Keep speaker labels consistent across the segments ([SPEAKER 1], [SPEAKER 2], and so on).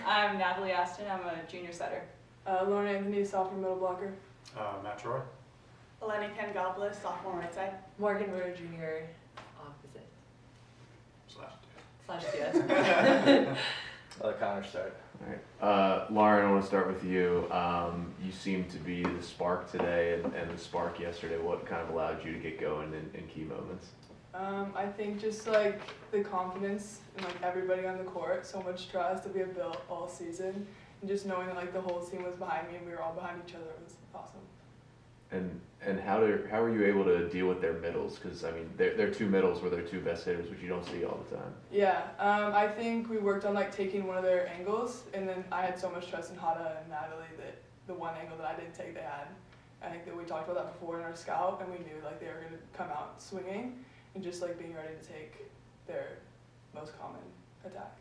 [SPEAKER 1] I'm Natalie Aston. I'm a junior setter.
[SPEAKER 2] Lauren Anthony, sophomore middle blocker.
[SPEAKER 3] Matt Troy.
[SPEAKER 4] Eleni Pangopoulos, sophomore right side.
[SPEAKER 5] Morgan Rowe, junior opposite.
[SPEAKER 3] Slash
[SPEAKER 5] DS.
[SPEAKER 6] I'll let Connor start.
[SPEAKER 7] All right. Lauren, I want to start with you. You seem to be the spark today and the spark yesterday. What kind of allowed you to get going in key moments?
[SPEAKER 2] I think just like the confidence in like everybody on the court, so much trust that we have built all season, and just knowing that like the whole team was behind me and we were all behind each other was awesome.
[SPEAKER 7] And how are you able to deal with their middles? Because I mean, they're two middles were their two best hitters, which you don't see all the time.
[SPEAKER 2] Yeah, I think we worked on like taking one of their angles, and then I had so much trust in Hada and Natalie that the one angle that I didn't take, they had. I think that we talked about that before in our scout, and we knew like they were going to come out swinging, and just like being ready to take their most common attack.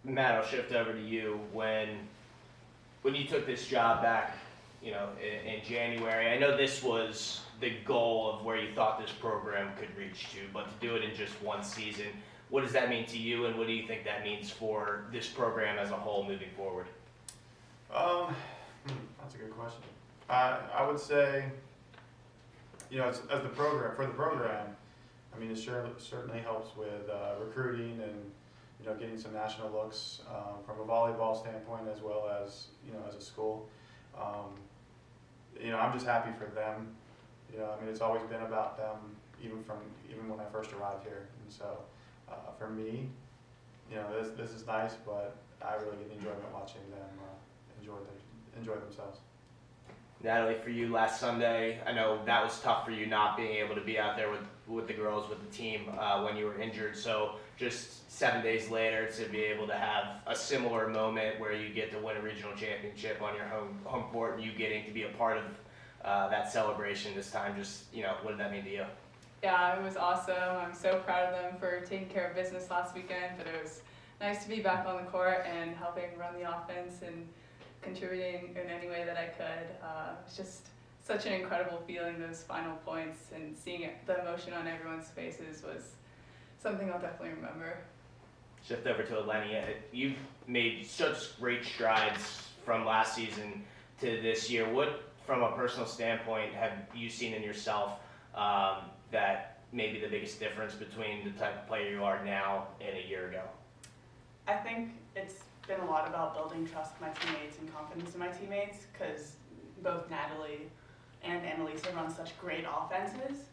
[SPEAKER 6] Matt, I'll shift over to you. When you took this job back, in January, I know this was the goal of where you thought this program could reach to, but to do it in just one season, what does that mean to you, and what do you think that means for this program as a whole moving forward?
[SPEAKER 3] That's a good question. I would say, as the program, I mean, it certainly helps with recruiting and, getting some national looks from a volleyball standpoint as well as, as a school. I'm just happy for them. I mean, it's always been about them, even when I first arrived here. And so, for me, this is nice, but I really get enjoyment watching them enjoy themselves.
[SPEAKER 6] Natalie, for you last Sunday, I know that was tough for you not being able to be out there with the girls, with the team when you were injured. So just 7 days later to be able to have a similar moment where you get to win a regional championship on your home court and you getting to be a part of that celebration this time, just, what did that mean to you?
[SPEAKER 1] Yeah, it was awesome. I'm so proud of them for taking care of business last weekend, but it was nice to be back on the court and helping run the offense and contributing in any way that I could. It's just such an incredible feeling, those final points, and seeing the emotion on everyone's faces was something I'll definitely remember.
[SPEAKER 6] Shift over to Eleni. You've made such great strides from last season to this year. What, from a personal standpoint, have you seen in yourself that may be the biggest difference between the type of player you are now and a year ago?
[SPEAKER 4] I think it's been a lot about building trust with my teammates and confidence in my teammates, because both Natalie and Annalisa run such great offenses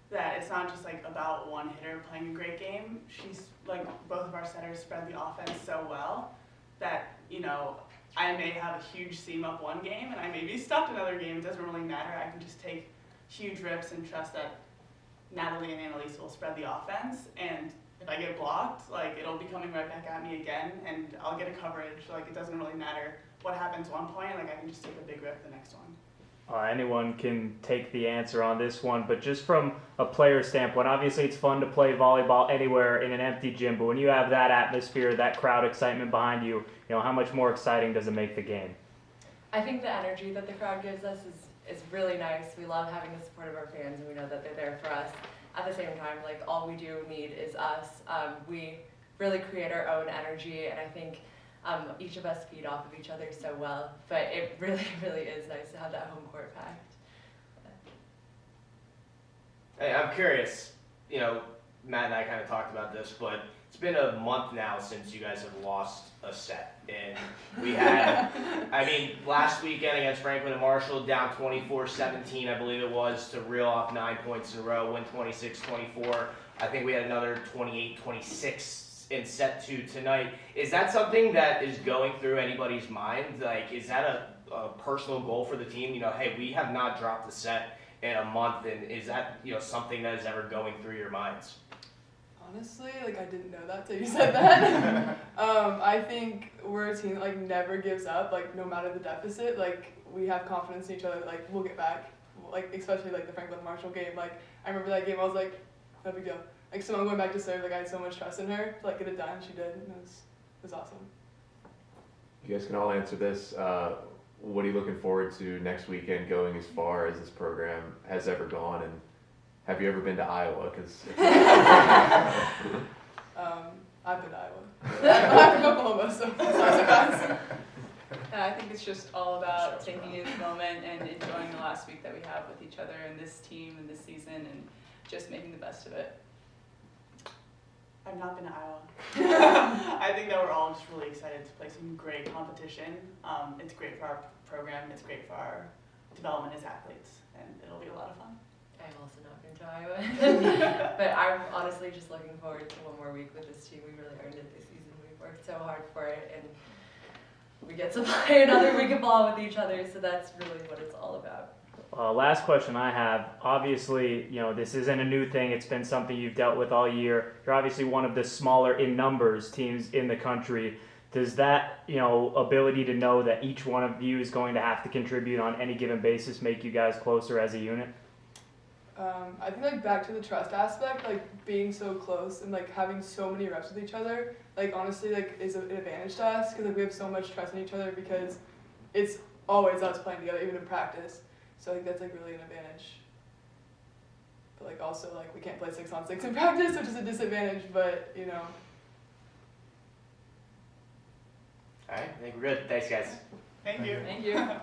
[SPEAKER 4] that it's not just like about one hitter playing a great game. She's like, both of our setters spread the offense so well that, I may have a huge seam up one game and I may be stopped another game. It doesn't really matter. I can just take huge rips and trust that Natalie and Annalisa will spread the offense, and if I get blocked, like, it'll be coming right back at me again, and I'll get a coverage. Like, it doesn't really matter what happens one point. Like, I can just take a big rip the next one.
[SPEAKER 8] Anyone can take the answer on this one, but just from a player standpoint, obviously it's fun to play volleyball anywhere in an empty gym, but when you have that atmosphere, that crowd excitement behind you, how much more exciting does it make the game?
[SPEAKER 5] I think the energy that the crowd gives us is really nice. We love having the support of our fans, and we know that they're there for us. At the same time, like, all we do need is us. We really create our own energy, and I think each of us feed off of each other so well. But it really, really is nice to have that home court packed.
[SPEAKER 6] Hey, I'm curious, Matt and I kind of talked about this, but it's been a month now since you guys have lost a set. And we had, last weekend against Franklin and Marshall, down 24-17, I believe it was, to reel off 9 points in a row, win 26-24. I think we had another 28-26 in set 2 tonight. Is that something that is going through anybody's mind? Like, is that a personal goal for the team? Hey, we have not dropped a set in a month, and is that, something that is ever going through your minds?
[SPEAKER 2] Honestly, like, I didn't know that till you said that. I think we're a team that like never gives up, like, no matter the deficit. Like, we have confidence in each other, like, we'll get back. Like, especially like the Franklin Marshall game. Like, I remember that game, I was like, no big deal. Like, someone going back to serve, like, I had so much trust in her to like get it done. She did, and it was awesome.
[SPEAKER 7] You guys can all answer this. What are you looking forward to next weekend, going as far as this program has ever gone? And have you ever been to Iowa?
[SPEAKER 2] I've been to Iowa. I'm from Oklahoma. so fast.
[SPEAKER 1] I think it's just all about taking in the moment and enjoying the last week that we have with each other and this team and this season and just making the best of it.
[SPEAKER 4] I've not been to Iowa. I think that we're all just really excited to play some great competition. It's great for our program, it's great for our development as athletes, and it'll be a lot of fun.
[SPEAKER 5] I've also not been to Iowa, but I'm honestly just looking forward to one more week with this team. We really earned it this season. We've worked so hard for it, and we get to play another week of ball with each other, so that's really what it's all about.
[SPEAKER 8] Last question I have. Obviously, this isn't a new thing. It's been something you've dealt with all year. You're obviously one of the smaller in numbers teams in the country. Does that, ability to know that each one of you is going to have to contribute on any given basis make you guys closer as a unit?
[SPEAKER 2] I think like back to the trust aspect, like being so close and like having so many reps with each other, like honestly like is an advantage to us because like we have so much trust in each other because it's always us playing together even in practice. So like that's like really an advantage. But like also like we can't play 6-on-6 in practice, which is a disadvantage. But
[SPEAKER 6] All right, I think we're good. Thanks, guys.
[SPEAKER 4] Thank you.
[SPEAKER 1] Thank you.